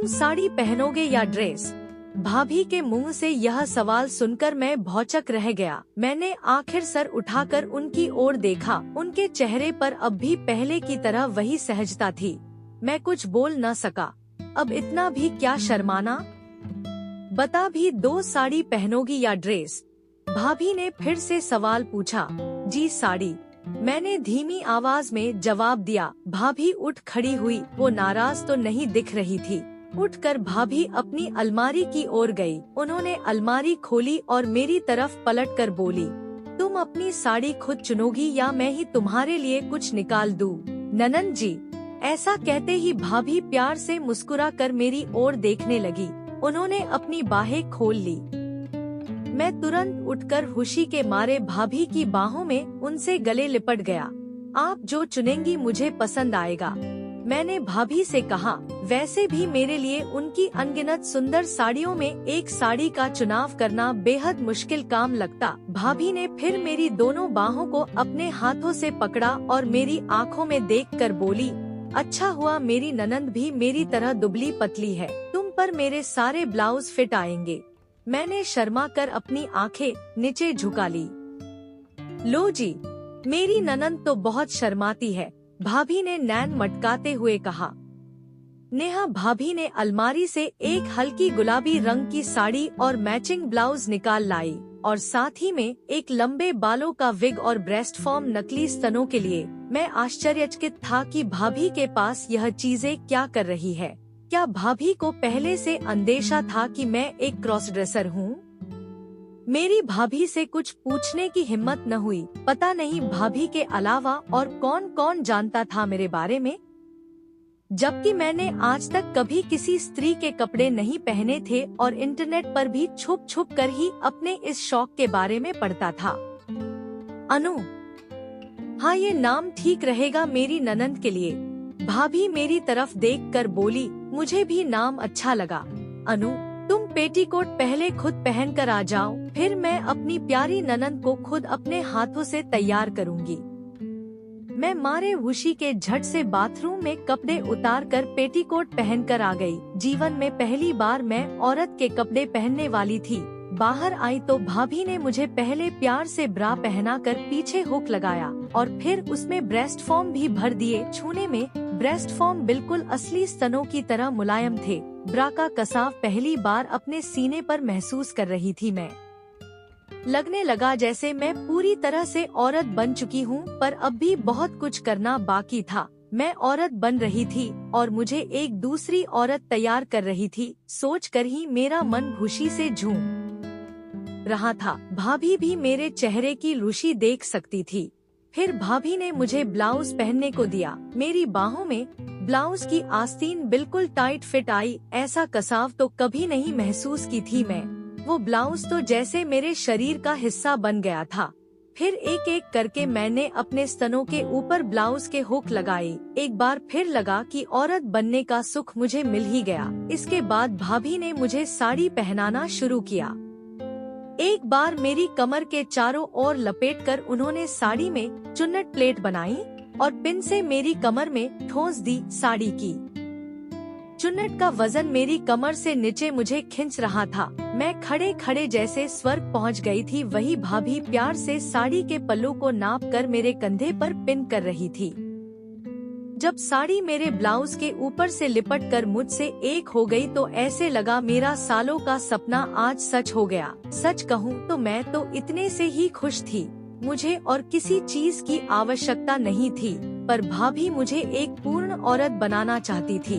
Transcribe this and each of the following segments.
तुम साड़ी पहनोगे या ड्रेस? भाभी के मुंह से यह सवाल सुनकर मैं भौचक रह गया। मैंने आखिर सर उठाकर उनकी ओर देखा। उनके चेहरे पर अब भी पहले की तरह वही सहजता थी। मैं कुछ बोल न सका। अब इतना भी क्या शर्माना? बता भी दो, साड़ी पहनोगी या ड्रेस? भाभी ने फिर से सवाल पूछा। जी साड़ी, मैंने धीमी आवाज में जवाब दिया। भाभी उठ खड़ी हुई। वो नाराज तो नहीं दिख रही थी। उठकर भाभी अपनी अलमारी की ओर गई। उन्होंने अलमारी खोली और मेरी तरफ पलटकर बोली, तुम अपनी साड़ी खुद चुनोगी या मैं ही तुम्हारे लिए कुछ निकाल दूं? ननंद जी। ऐसा कहते ही भाभी प्यार से मुस्कुरा कर मेरी ओर देखने लगी। उन्होंने अपनी बाहें खोल ली। मैं तुरंत उठकर खुशी के मारे भाभी की बाहों में उनसे गले लिपट गया। आप जो चुनेंगी मुझे पसंद आएगा, मैंने भाभी से कहा। वैसे भी मेरे लिए उनकी अनगिनत सुंदर साड़ियों में एक साड़ी का चुनाव करना बेहद मुश्किल काम लगता। भाभी ने फिर मेरी दोनों बाहों को अपने हाथों से पकड़ा और मेरी आंखों में देखकर बोली, अच्छा हुआ मेरी ननंद भी मेरी तरह दुबली पतली है। तुम पर मेरे सारे ब्लाउज फिट आएंगे। मैंने शर्मा कर अपनी आंखें नीचे झुका ली। लो जी, मेरी ननंद तो बहुत शर्माती है, भाभी ने नैन मटकाते हुए कहा। नेहा भाभी ने अलमारी से एक हल्की गुलाबी रंग की साड़ी और मैचिंग ब्लाउज निकाल लाई और साथ ही में एक लंबे बालों का विग और ब्रेस्ट फॉर्म नकली स्तनों के लिए। मैं आश्चर्यचकित था कि भाभी के पास यह चीजें क्या कर रही है। क्या भाभी को पहले से अंदेशा था कि मैं एक क्रॉस ड्रेसर हूँ? मेरी भाभी से कुछ पूछने की हिम्मत न हुई। पता नहीं भाभी के अलावा और कौन कौन जानता था मेरे बारे में, जबकि मैंने आज तक कभी किसी स्त्री के कपड़े नहीं पहने थे और इंटरनेट पर भी छुप छुप कर ही अपने इस शौक के बारे में पढ़ता था। अनु, हाँ ये नाम ठीक रहेगा मेरी ननंद के लिए। भाभी मेरी तरफ देखकर बोली। मुझे भी नाम अच्छा लगा। अनु, तुम पेटीकोट पहले खुद पहन कर आ जाओ, फिर मैं अपनी प्यारी ननंद को खुद अपने हाथों से तैयार करूंगी। मैं मारे खुशी के झट से बाथरूम में कपड़े उतार कर पेटीकोट पहनकर आ गई। जीवन में पहली बार मैं औरत के कपड़े पहनने वाली थी। बाहर आई तो भाभी ने मुझे पहले प्यार से ब्रा पहनाकर पीछे हुक लगाया और फिर उसमें ब्रेस्ट फॉर्म भी भर दिए। छूने में ब्रेस्ट फॉर्म बिल्कुल असली स्तनों की तरह मुलायम थे। ब्रा का कसाव पहली बार अपने सीने पर महसूस कर रही थी मैं। लगने लगा जैसे मैं पूरी तरह से औरत बन चुकी हूँ, पर अब भी बहुत कुछ करना बाकी था। मैं औरत बन रही थी और मुझे एक दूसरी औरत तैयार कर रही थी। सोचकर ही मेरा मन खुशी से झूम रहा था। भाभी भी मेरे चेहरे की रुचि देख सकती थी। फिर भाभी ने मुझे ब्लाउज पहनने को दिया। मेरी बाहों में ब्लाउज की आस्तीन बिल्कुल टाइट फिट आई। ऐसा कसाव तो कभी नहीं महसूस की थी मैं। वो ब्लाउज तो जैसे मेरे शरीर का हिस्सा बन गया था। फिर एक एक करके मैंने अपने स्तनों के ऊपर ब्लाउज के हुक लगाए। एक बार फिर लगा कि औरत बनने का सुख मुझे मिल ही गया। इसके बाद भाभी ने मुझे साड़ी पहनाना शुरू किया। एक बार मेरी कमर के चारों ओर लपेटकर उन्होंने साड़ी में चुन्नट प्लेट बनाई और पिन से मेरी कमर में ठोस दी। साड़ी की चुन्नट का वजन मेरी कमर से नीचे मुझे खींच रहा था। मैं खड़े खड़े जैसे स्वर्ग पहुंच गई थी। वही भाभी प्यार से साड़ी के पल्लू को नाप कर मेरे कंधे पर पिन कर रही थी। जब साड़ी मेरे ब्लाउज के ऊपर से लिपट कर मुझसे एक हो गई तो ऐसे लगा मेरा सालों का सपना आज सच हो गया। सच कहूँ तो मैं तो इतने से ही खुश थी। मुझे और किसी चीज की आवश्यकता नहीं थी, पर भाभी मुझे एक पूर्ण औरत बनाना चाहती थी।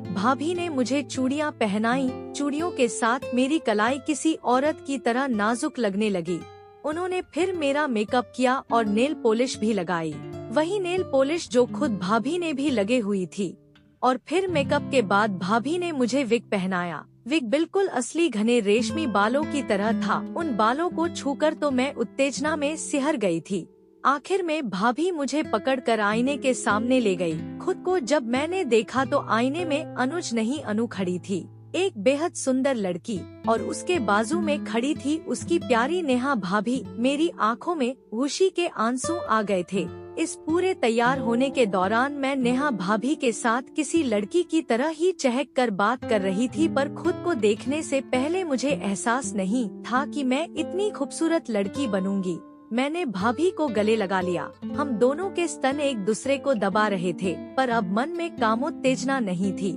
भाभी ने मुझे चूड़ियाँ पहनाई। चूड़ियों के साथ मेरी कलाई किसी औरत की तरह नाजुक लगने लगी। उन्होंने फिर मेरा मेकअप किया और नेल पॉलिश भी लगाई। वही नेल पॉलिश जो खुद भाभी ने भी लगे हुई थी। और फिर मेकअप के बाद भाभी ने मुझे विग पहनाया। विग बिल्कुल असली घने रेशमी बालों की तरह था। उन बालों को छूकर तो मैं उत्तेजना में सिहर गई थी। आखिर में भाभी मुझे पकड़कर आईने के सामने ले गई। खुद को जब मैंने देखा तो आईने में अनुज नहीं अनु खड़ी थी। एक बेहद सुंदर लड़की और उसके बाजू में खड़ी थी उसकी प्यारी नेहा भाभी। मेरी आंखों में खुशी के आंसू आ गए थे। इस पूरे तैयार होने के दौरान मैं नेहा भाभी के साथ किसी लड़की की तरह ही चहक कर बात कर रही थी, पर खुद को देखने से पहले मुझे एहसास नहीं था कि मैं इतनी खूबसूरत लड़की बनूंगी। मैंने भाभी को गले लगा लिया। हम दोनों के स्तन एक दूसरे को दबा रहे थे, पर अब मन में कामोत्तेजना नहीं थी,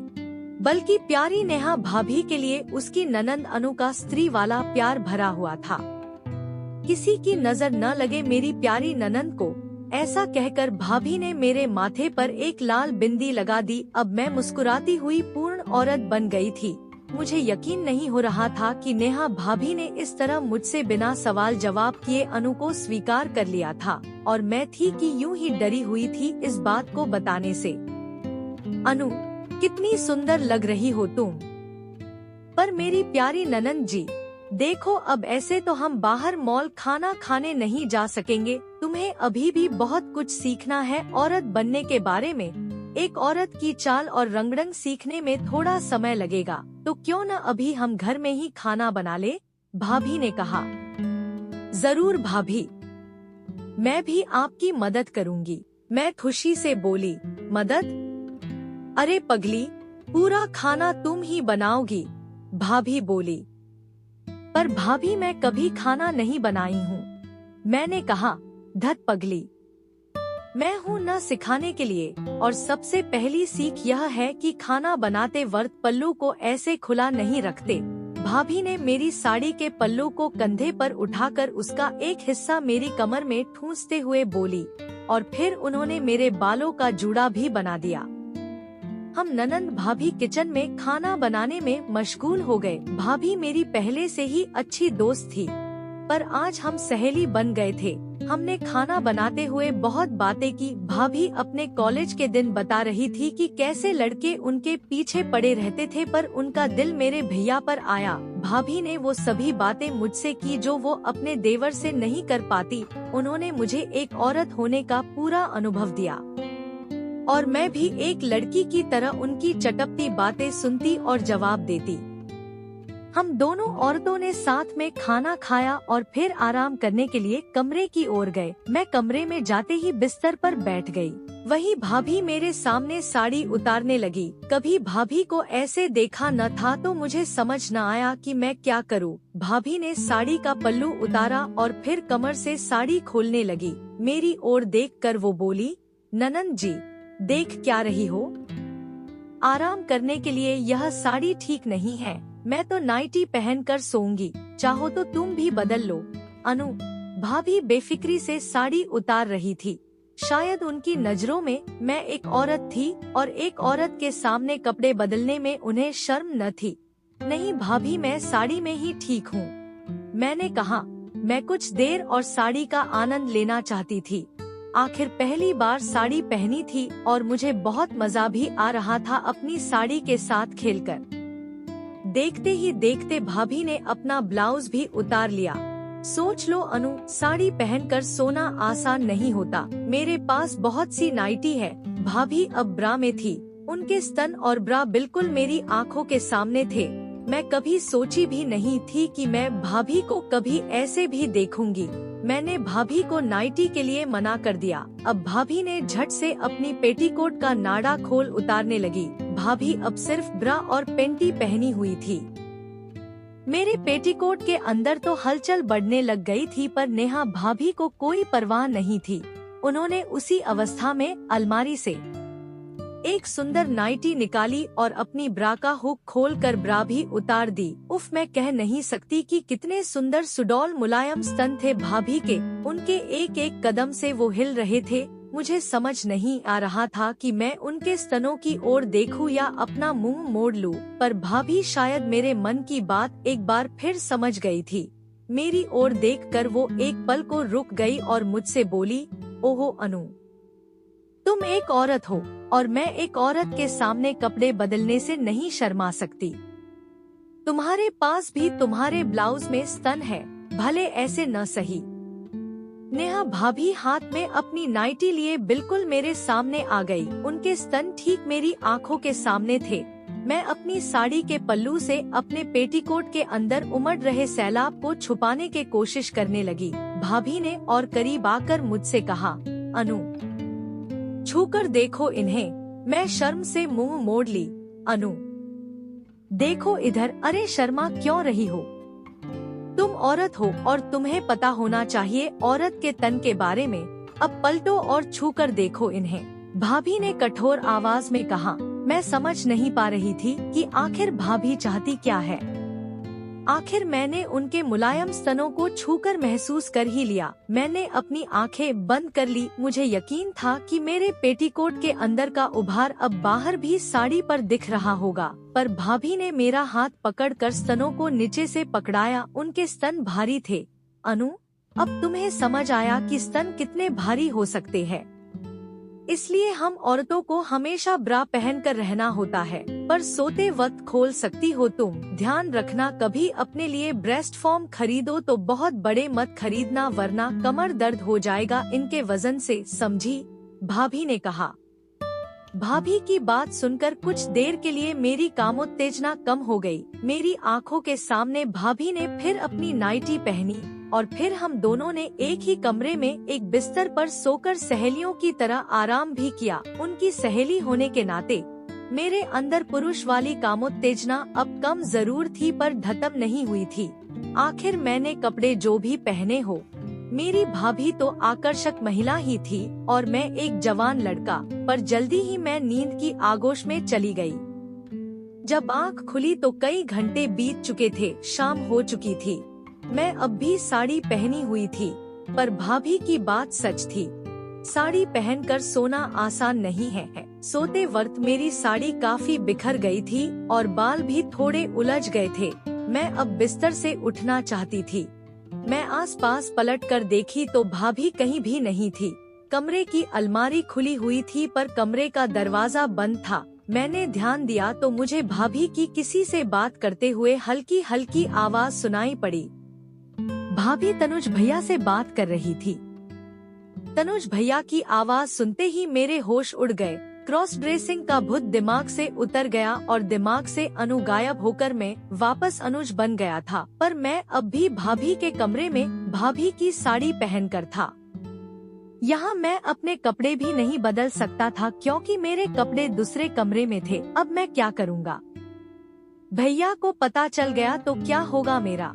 बल्कि प्यारी नेहा भाभी के लिए उसकी ननंद अनु का स्त्री वाला प्यार भरा हुआ था। किसी की नजर न लगे मेरी प्यारी ननंद को, ऐसा कहकर भाभी ने मेरे माथे पर एक लाल बिंदी लगा दी। अब मैं मुस्कुराती हुई पूर्ण औरत बन गई थी। मुझे यकीन नहीं हो रहा था कि नेहा भाभी ने इस तरह मुझसे बिना सवाल जवाब किए अनु को स्वीकार कर लिया था, और मैं थी कि यूं ही डरी हुई थी इस बात को बताने से। अनु, कितनी सुंदर लग रही हो तुम। पर मेरी प्यारी ननंद जी, देखो अब ऐसे तो हम बाहर मॉल खाना खाने नहीं जा सकेंगे। तुम्हें अभी भी बहुत कुछ सीखना है औरत बनने के बारे में। एक औरत की चाल और रंगढंग सीखने में थोड़ा समय लगेगा, तो क्यों न अभी हम घर में ही खाना बना ले, भाभी ने कहा। जरूर भाभी, मैं भी आपकी मदद करूंगी, मैं खुशी से बोली। मदद? अरे पगली, पूरा खाना तुम ही बनाओगी, भाभी बोली। पर भाभी मैं कभी खाना नहीं बनाई हूँ, मैंने कहा। धत पगली, मैं हूँ न सिखाने के लिए। और सबसे पहली सीख यह है कि खाना बनाते वक्त पल्लू को ऐसे खुला नहीं रखते। भाभी ने मेरी साड़ी के पल्लू को कंधे पर उठाकर उसका एक हिस्सा मेरी कमर में ठूंसते हुए बोली, और फिर उन्होंने मेरे बालों का जूड़ा भी बना दिया। हम ननंद भाभी किचन में खाना बनाने में मशगूल हो गए। भाभी मेरी पहले से ही अच्छी दोस्त थी, पर आज हम सहेली बन गए थे। हमने खाना बनाते हुए बहुत बातें की। भाभी अपने कॉलेज के दिन बता रही थी कि कैसे लड़के उनके पीछे पड़े रहते थे, पर उनका दिल मेरे भैया पर आया। भाभी ने वो सभी बातें मुझसे की जो वो अपने देवर से नहीं कर पाती। उन्होंने मुझे एक औरत होने का पूरा अनुभव दिया, और मैं भी एक लड़की की तरह उनकी चटपटी बातें सुनती और जवाब देती। हम दोनों औरतों ने साथ में खाना खाया और फिर आराम करने के लिए कमरे की ओर गए। मैं कमरे में जाते ही बिस्तर पर बैठ गई। वही भाभी मेरे सामने साड़ी उतारने लगी। कभी भाभी को ऐसे देखा न था, तो मुझे समझ न आया कि मैं क्या करूं। भाभी ने साड़ी का पल्लू उतारा और फिर कमर से साड़ी खोलने लगी। मेरी ओर देखकर वो बोली, ननंद जी, देख क्या रही हो? आराम करने के लिए यह साड़ी ठीक नहीं है। मैं तो नाइटी पहनकर सोऊंगी, चाहो तो तुम भी बदल लो। अनु, भाभी बेफिक्री से साड़ी उतार रही थी। शायद उनकी नजरों में मैं एक औरत थी और एक औरत के सामने कपड़े बदलने में उन्हें शर्म न थी। नहीं भाभी, मैं साड़ी में ही ठीक हूँ, मैंने कहा। मैं कुछ देर और साड़ी का आनंद लेना चाहती थी। आखिर पहली बार साड़ी पहनी थी और मुझे बहुत मजा भी आ रहा था अपनी साड़ी के साथ खेलकर। देखते ही देखते भाभी ने अपना ब्लाउज भी उतार लिया। सोच लो अनु, साड़ी पहनकर सोना आसान नहीं होता। मेरे पास बहुत सी नाइटी है। भाभी अब ब्रा में थी। उनके स्तन और ब्रा बिल्कुल मेरी आंखों के सामने थे। मैं कभी सोची भी नहीं थी कि मैं भाभी को कभी ऐसे भी देखूंगी। मैंने भाभी को नाइटी के लिए मना कर दिया। अब भाभी ने झट से अपनी पेटीकोट का नाड़ा खोल उतारने लगी। भाभी अब सिर्फ ब्रा और पेंटी पहनी हुई थी। मेरे पेटीकोट के अंदर तो हलचल बढ़ने लग गई थी, पर नेहा भाभी को कोई परवाह नहीं थी। उन्होंने उसी अवस्था में अलमारी से एक सुंदर नाइटी निकाली और अपनी ब्रा का हुक खोलकर ब्रा भी उतार दी। उफ, मैं कह नहीं सकती कि कितने सुंदर सुडौल मुलायम स्तन थे भाभी के। उनके एक एक कदम से वो हिल रहे थे। मुझे समझ नहीं आ रहा था कि मैं उनके स्तनों की ओर देखूं या अपना मुंह मोड़ लूं, पर भाभी शायद मेरे मन की बात एक बार फिर समझ गई थी। मेरी ओर देखकर वो एक पल को रुक गई और मुझसे बोली, ओहो अनु, तुम एक औरत हो और मैं एक औरत के सामने कपड़े बदलने से नहीं शर्मा सकती। तुम्हारे पास भी तुम्हारे ब्लाउज में स्तन है, भले ऐसे न सही। नेहा भाभी हाथ में अपनी नाइटी लिए बिल्कुल मेरे सामने आ गई। उनके स्तन ठीक मेरी आंखों के सामने थे। मैं अपनी साड़ी के पल्लू से अपने पेटीकोट के अंदर उमड़ रहे सैलाब को छुपाने की कोशिश करने लगी। भाभी ने और करीब आकर मुझसे कहा, अनु, छूकर देखो इन्हें। मैं शर्म से मुंह मोड़ ली। अनु, देखो इधर। अरे शर्मा क्यों रही हो? तुम औरत हो और तुम्हें पता होना चाहिए औरत के तन के बारे में। अब पलटो और छूकर देखो इन्हें। भाभी ने कठोर आवाज में कहा। मैं समझ नहीं पा रही थी कि आखिर भाभी चाहती क्या है। आखिर मैंने उनके मुलायम स्तनों को छूकर महसूस कर ही लिया। मैंने अपनी आंखें बंद कर ली। मुझे यकीन था कि मेरे पेटीकोट के अंदर का उभार अब बाहर भी साड़ी पर दिख रहा होगा, पर भाभी ने मेरा हाथ पकड़कर स्तनों को नीचे से पकड़ाया। उनके स्तन भारी थे। अनु, अब तुम्हें समझ आया कि स्तन कितने भारी हो सकते हैं। इसलिए हम औरतों को हमेशा ब्रा पहनकर रहना होता है, पर सोते वक्त खोल सकती हो तुम। ध्यान रखना, कभी अपने लिए ब्रेस्ट फॉर्म खरीदो तो बहुत बड़े मत खरीदना, वरना कमर दर्द हो जाएगा इनके वजन से, समझी? भाभी ने कहा। भाभी की बात सुनकर कुछ देर के लिए मेरी कामोत्तेजना कम हो गई। मेरी आंखों के सामने भाभी ने फिर अपनी नाइटी पहनी और फिर हम दोनों ने एक ही कमरे में एक बिस्तर पर सोकर सहेलियों की तरह आराम भी किया। उनकी सहेली होने के नाते मेरे अंदर पुरुष वाली कामोत्तेजना अब कम जरूर थी, पर खत्म नहीं हुई थी। आखिर मैंने कपड़े जो भी पहने हो, मेरी भाभी तो आकर्षक महिला ही थी और मैं एक जवान लड़का। पर जल्दी ही मैं नींद की आगोश में चली गई। जब आँख खुली तो कई घंटे बीत चुके थे, शाम हो चुकी थी। मैं अब भी साड़ी पहनी हुई थी, पर भाभी की बात सच थी। साड़ी पहनकर सोना आसान नहीं है। सोते वक्त मेरी साड़ी काफी बिखर गई थी और बाल भी थोड़े उलझ गए थे। मैं अब बिस्तर से उठना चाहती थी। मैं आसपास पलटकर देखी तो भाभी कहीं भी नहीं थी। कमरे की अलमारी खुली हुई थी, पर कमरे का दरवाजा बंद था। मैंने ध्यान दिया तो मुझे भाभी की किसी से बात करते हुए हल्की हल्की आवाज सुनाई पड़ी। भाभी तनुज भैया से बात कर रही थी। तनुज भैया की आवाज सुनते ही मेरे होश उड़ गए। क्रॉस ड्रेसिंग का भूत दिमाग से उतर गया और दिमाग से अनु गायब होकर मैं वापस अनुज बन गया था। पर मैं अब भी भाभी के कमरे में भाभी की साड़ी पहनकर था। यहाँ मैं अपने कपड़े भी नहीं बदल सकता था क्योंकि मेरे कपड़े दूसरे कमरे में थे। अब मैं क्या करूँगा? भैया को पता चल गया तो क्या होगा मेरा?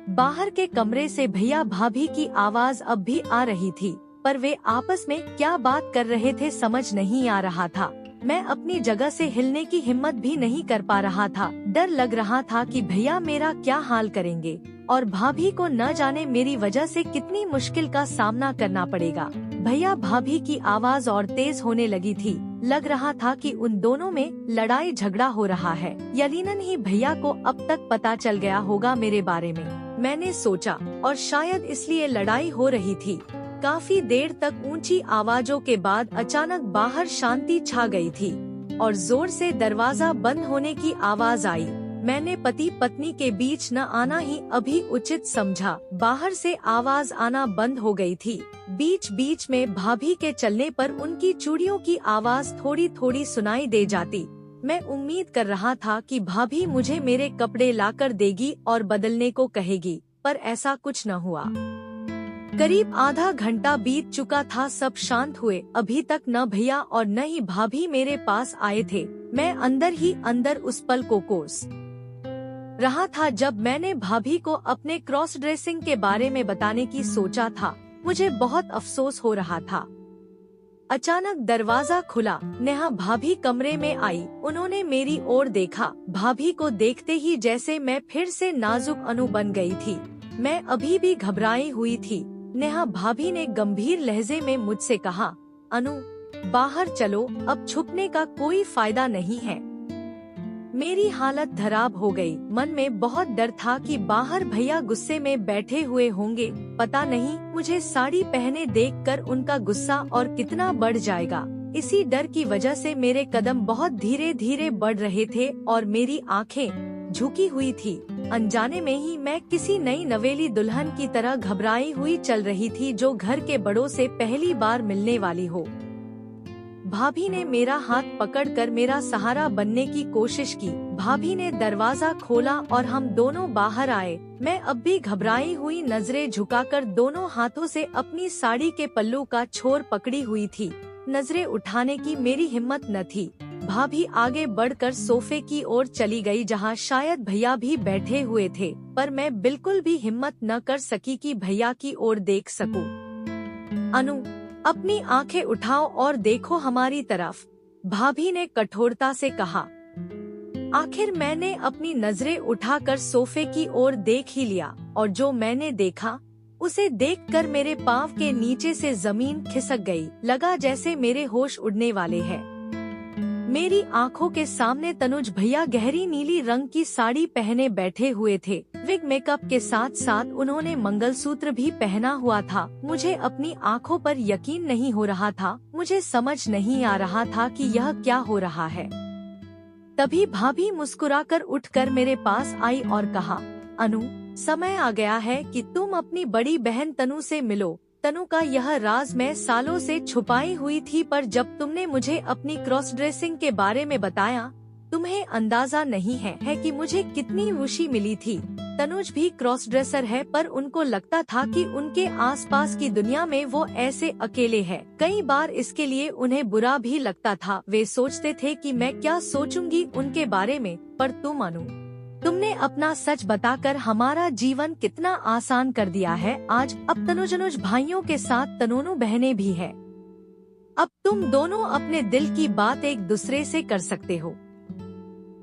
बाहर के कमरे से भैया भाभी की आवाज अब भी आ रही थी, पर वे आपस में क्या बात कर रहे थे समझ नहीं आ रहा था। मैं अपनी जगह से हिलने की हिम्मत भी नहीं कर पा रहा था। डर लग रहा था कि भैया मेरा क्या हाल करेंगे और भाभी को न जाने मेरी वजह से कितनी मुश्किल का सामना करना पड़ेगा। भैया भाभी की आवाज और तेज होने लगी थी। लग रहा था कि उन दोनों में लड़ाई झगड़ा हो रहा है। यकीनन ही भैया को अब तक पता चल गया होगा मेरे बारे में, मैंने सोचा, और शायद इसलिए लड़ाई हो रही थी। काफी देर तक ऊंची आवाजों के बाद अचानक बाहर शांति छा गई थी और जोर से दरवाजा बंद होने की आवाज आई। मैंने पति पत्नी के बीच न आना ही अभी उचित समझा। बाहर से आवाज आना बंद हो गई थी। बीच बीच में भाभी के चलने पर उनकी चूड़ियों की आवाज थोड़ी थोड़ी सुनाई दे जाती। मैं उम्मीद कर रहा था कि भाभी मुझे मेरे कपड़े लाकर देगी और बदलने को कहेगी, पर ऐसा कुछ न हुआ। करीब आधा घंटा बीत चुका था। सब शांत हुए। अभी तक न भैया और न ही भाभी मेरे पास आए थे। मैं अंदर ही अंदर उस पल को कोस रहा था जब मैंने भाभी को अपने क्रॉस ड्रेसिंग के बारे में बताने की सोचा था। मुझे बहुत अफसोस हो रहा था। अचानक दरवाजा खुला। नेहा भाभी कमरे में आई। उन्होंने मेरी ओर देखा। भाभी को देखते ही जैसे मैं फिर से नाजुक अनु बन गई थी। मैं अभी भी घबराई हुई थी। नेहा भाभी ने गंभीर लहजे में मुझसे कहा, अनु बाहर चलो, अब छुपने का कोई फायदा नहीं है। मेरी हालत खराब हो गई। मन में बहुत डर था कि बाहर भैया गुस्से में बैठे हुए होंगे। पता नहीं मुझे साड़ी पहने देखकर उनका गुस्सा और कितना बढ़ जाएगा। इसी डर की वजह से मेरे कदम बहुत धीरे धीरे बढ़ रहे थे और मेरी आंखें झुकी हुई थी। अनजाने में ही मैं किसी नई नवेली दुल्हन की तरह घबराई हुई चल रही थी जो घर के बड़ों से पहली बार मिलने वाली हो। भाभी ने मेरा हाथ पकड़कर मेरा सहारा बनने की कोशिश की। भाभी ने दरवाजा खोला और हम दोनों बाहर आए। मैं अब भी घबराई हुई नजरें झुकाकर दोनों हाथों से अपनी साड़ी के पल्लू का छोर पकड़ी हुई थी। नजरें उठाने की मेरी हिम्मत न थी। भाभी आगे बढ़कर सोफे की ओर चली गई जहां शायद भैया भी बैठे हुए थे, पर मैं बिल्कुल भी हिम्मत न कर सकी कि भैया की ओर देख सकूं। अनु, अपनी आंखें उठाओ और देखो हमारी तरफ, भाभी ने कठोरता से कहा। आखिर मैंने अपनी नजरें उठाकर सोफे की ओर देख ही लिया और जो मैंने देखा उसे देखकर मेरे पांव के नीचे से जमीन खिसक गई। लगा जैसे मेरे होश उड़ने वाले हैं। मेरी आंखों के सामने तनुज भैया गहरी नीली रंग की साड़ी पहने बैठे हुए थे। विग मेकअप के साथ साथ उन्होंने मंगलसूत्र भी पहना हुआ था। मुझे अपनी आंखों पर यकीन नहीं हो रहा था। मुझे समझ नहीं आ रहा था कि यह क्या हो रहा है। तभी भाभी मुस्कुराकर उठकर मेरे पास आई और कहा, अनु, समय आ गया है कि तुम अपनी बड़ी बहन तनु से मिलो। तनु का यह राज मैं सालों से छुपाई हुई थी, पर जब तुमने मुझे अपनी क्रॉस ड्रेसिंग के बारे में बताया, तुम्हें अंदाजा नहीं है कि मुझे कितनी खुशी मिली थी। तनुज भी क्रॉस ड्रेसर है, पर उनको लगता था कि उनके आसपास की दुनिया में वो ऐसे अकेले हैं। कई बार इसके लिए उन्हें बुरा भी लगता था। वे सोचते थे कि मैं क्या सोचूंगी उनके बारे में, पर तुम अनु, तुमने अपना सच बताकर हमारा जीवन कितना आसान कर दिया है। आज अब तनुज भाइयों के साथ तनोनू बहनें भी हैं। अब तुम दोनों अपने दिल की बात एक दूसरे से कर सकते हो।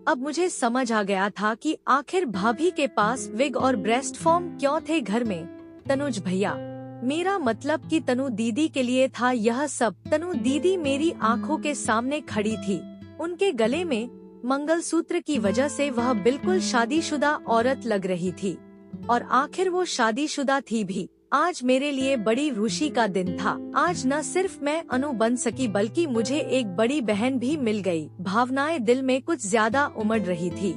अब मुझे समझ आ गया था कि आखिर भाभी के पास विग और ब्रेस्ट फॉर्म क्यों थे घर में। तनुज भैया, मेरा मतलब कि तनु दीदी के लिए था यह सब। तनु दीदी मेरी आंखों के सामने खड़ी थी। उनके गले में मंगलसूत्र की वजह से वह बिल्कुल शादीशुदा औरत लग रही थी, और आखिर वो शादीशुदा थी भी। आज मेरे लिए बड़ी खुशी का दिन था। आज न सिर्फ मैं अनु बन सकी, बल्कि मुझे एक बड़ी बहन भी मिल गई। भावनाएं दिल में कुछ ज्यादा उमड़ रही थी,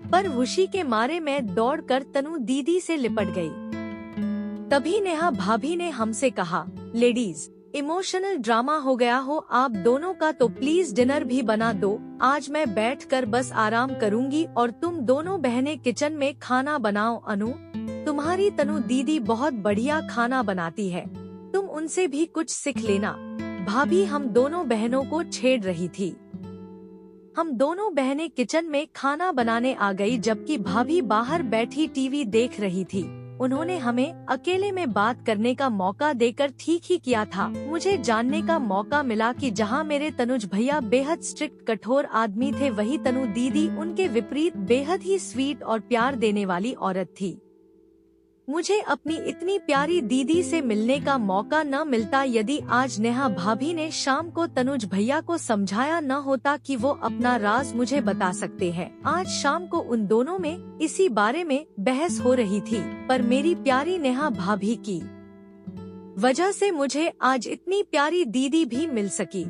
पर खुशी के मारे मैं दौड़कर तनु दीदी से लिपट गई। तभी नेहा भाभी ने हमसे कहा, लेडीज, इमोशनल ड्रामा हो गया हो आप दोनों का, तो प्लीज डिनर भी बना दो। आज मैं बैठकर बस आराम करूंगी और तुम दोनों बहनें किचन में खाना बनाओ। अनु, तुम्हारी तनु दीदी बहुत बढ़िया खाना बनाती है, तुम उनसे भी कुछ सीख लेना। भाभी हम दोनों बहनों को छेड़ रही थी। हम दोनों बहनें किचन में खाना बनाने आ गई, जबकि भाभी बाहर बैठी टीवी देख रही थी। उन्होंने हमें अकेले में बात करने का मौका देकर ठीक ही किया था। मुझे जानने का मौका मिला कि जहां मेरे तनुज भैया बेहद स्ट्रिक्ट कठोर आदमी थे, वही तनु दीदी उनके विपरीत बेहद ही स्वीट और प्यार देने वाली औरत थी। मुझे अपनी इतनी प्यारी दीदी से मिलने का मौका न मिलता यदि आज नेहा भाभी ने शाम को तनुज भैया को समझाया न होता कि वो अपना राज मुझे बता सकते हैं। आज शाम को उन दोनों में इसी बारे में बहस हो रही थी, पर मेरी प्यारी नेहा भाभी की वजह से मुझे आज इतनी प्यारी दीदी भी मिल सकी।